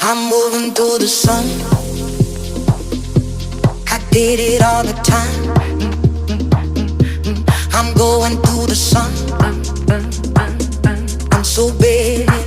I'm moving through the sun. I did it all the time. I'm going through the sun. I'm so bad.